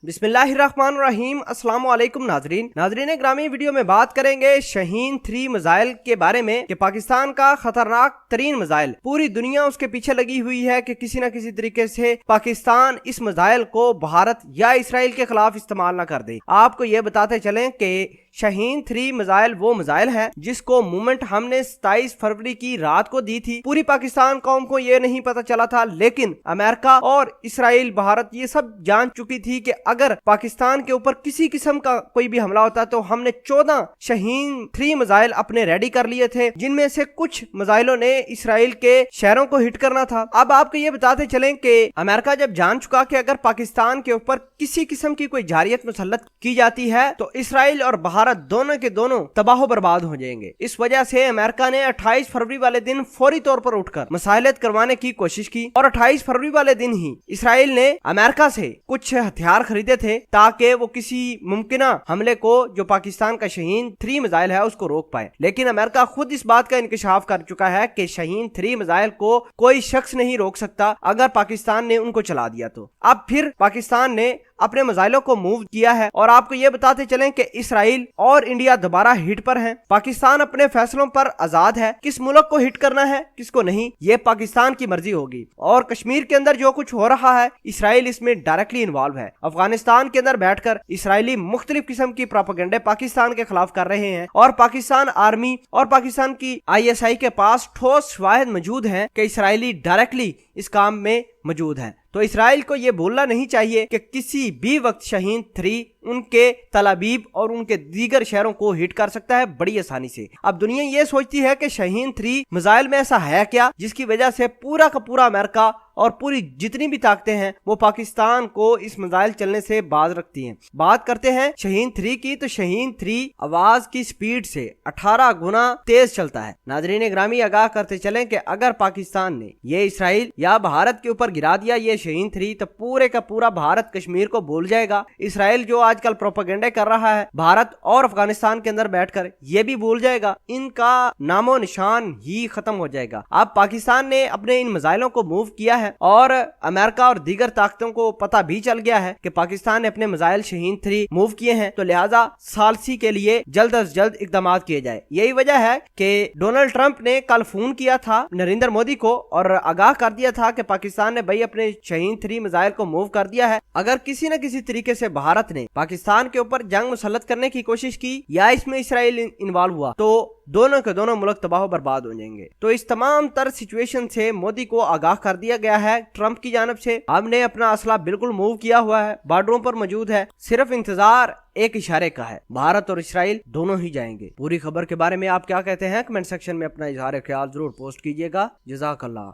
बिस्मिल्लाहिर्रहमानिर्रहीम। अस्सलाम वालेकुम नाजरीन ग्रामी, वीडियो में बात करेंगे शाहीन 3 मिसाइल के बारे में कि पाकिस्तान का खतरनाक तरीन मिसाइल, पूरी दुनिया उसके पीछे लगी हुई है कि किसी न किसी तरीके से पाकिस्तान इस मिसाइल को भारत या इसराइल के खिलाफ इस्तेमाल न कर दे। आपको ये बताते चलें कि शाहीन 3 मिसाइल वो मिसाइल है जिसको मूवमेंट हमने 27 फरवरी की रात को दी थी। पूरी पाकिस्तान कौम को ये नहीं पता चला था, लेकिन अमेरिका और इसराइल, भारत ये सब जान चुकी थी कि अगर पाकिस्तान के ऊपर किसी किस्म का कोई भी हमला होता तो हमने 14 शाहीन 3 मिसाइल अपने रेडी कर लिए थे, जिनमें से कुछ मिसाइलों ने इसराइल के शहरों को हिट करना था। अब आपको ये बताते चलें कि अमेरिका जब जान चुका कि अगर पाकिस्तान के ऊपर किसी किस्म की कोई जारियत मुसल्लत की जाती है तो इसराइल और भारत दोनों के दोनों तबाह बर्बाद हो जाएंगे। इस वजह से अमेरिका ने 28 फरवरी वाले दिन फौरी तौर पर उठकर मुसाइलत करवाने की कोशिश की और 28 फरवरी वाले दिन ही इसराइल ने अमेरिका से कुछ हथियार खरीदे थे ताकि वो किसी मुमकिन हमले को, जो पाकिस्तान का शाहीन 3 मिसाइल है, उसको रोक पाए। लेकिन अमेरिका खुद इस बात का इंकशाफ कर चुका है कि शाहीन 3 मिसाइल को कोई शख्स नहीं रोक सकता अगर पाकिस्तान ने उनको चला दिया तो। अब फिर पाकिस्तान ने अपने मिसाइलों को मूव किया है और आपको ये बताते चलें कि इसराइल और इंडिया दोबारा हिट पर हैं। पाकिस्तान अपने फैसलों पर आजाद है, किस मुल्क को हिट करना है किसको नहीं ये पाकिस्तान की मर्जी होगी। और कश्मीर के अंदर जो कुछ हो रहा है इसराइल इसमें डायरेक्टली इन्वॉल्व है। अफगानिस्तान के अंदर बैठकर इसराइली मुख्तलिफ किस्म की प्रोपेगेंडे पाकिस्तान के खिलाफ कर रहे हैं और पाकिस्तान आर्मी और पाकिस्तान की ISI के पास ठोस शवाहिद मौजूद हैं कि इसराइली डायरेक्टली इस काम में मौजूद है। तो इसराइल को यह बोलना नहीं चाहिए कि किसी भी वक्त शाहीन 3 उनके तलाबीब और उनके दीगर शहरों को हिट कर सकता है बड़ी आसानी से। अब दुनिया ये सोचती है कि शाहीन 3 मिसाइल में ऐसा है क्या जिसकी वजह से पूरा का पूरा अमेरिका और पूरी जितनी भी ताकतें हैं वो पाकिस्तान को इस मिसाइल चलने से बाज रखती हैं। बात करते हैं शाहीन 3 की, तो शाहीन 3 आवाज की स्पीड से 18 गुना तेज चलता है। नाजरीन ग्रामी, आगाह करते चलें कि अगर पाकिस्तान ने ये इसराइल या भारत के ऊपर गिरा दिया ये शाहीन 3 तो पूरे का पूरा भारत कश्मीर को भूल जाएगा। इसराइल जो आजकल प्रोपेगेंडे कर रहा है भारत और अफगानिस्तान के अंदर बैठकर, ये भी भूल जाएगा। इनका नामो निशान ही खत्म हो जाएगा। अब पाकिस्तान ने अपने इन मिसाइलों को मूव किया है और अमेरिका और दीगर ताकतों को पता भी चल गया है कि पाकिस्तान ने अपने मिसाइल शाहीन 3 मूव किए हैं, तो लिहाजा सालसी के लिए जल्द अज जल्द इकदाम किए जाए। यही वजह है कि डोनाल्ड ट्रंप ने कल फोन किया था नरेंद्र मोदी को और आगाह कर दिया था कि पाकिस्तान ने भाई अपने शाहीन 3 मिसाइल को मूव कर दिया है। अगर किसी न किसी तरीके से भारत ने पाकिस्तान के ऊपर जंग मुसल्लत करने की कोशिश की या इसमें इसराइल इन्वॉल्व हुआ तो दोनों के दोनों मुल्क तबाह बर्बाद हो जाएंगे। तो इस तमाम तर सिचुएशन से मोदी को आगाह कर दिया गया है ट्रंप की जानब से। हमने अपना असला बिल्कुल मूव किया हुआ है, बॉर्डरों पर मौजूद है, सिर्फ इंतजार एक इशारे का है। भारत और इसराइल दोनों ही जाएंगे। पूरी खबर के बारे में आप क्या कहते हैं कमेंट सेक्शन में अपना इजहार ख्याल जरूर पोस्ट कीजिएगा। जज़ाकल्लाह।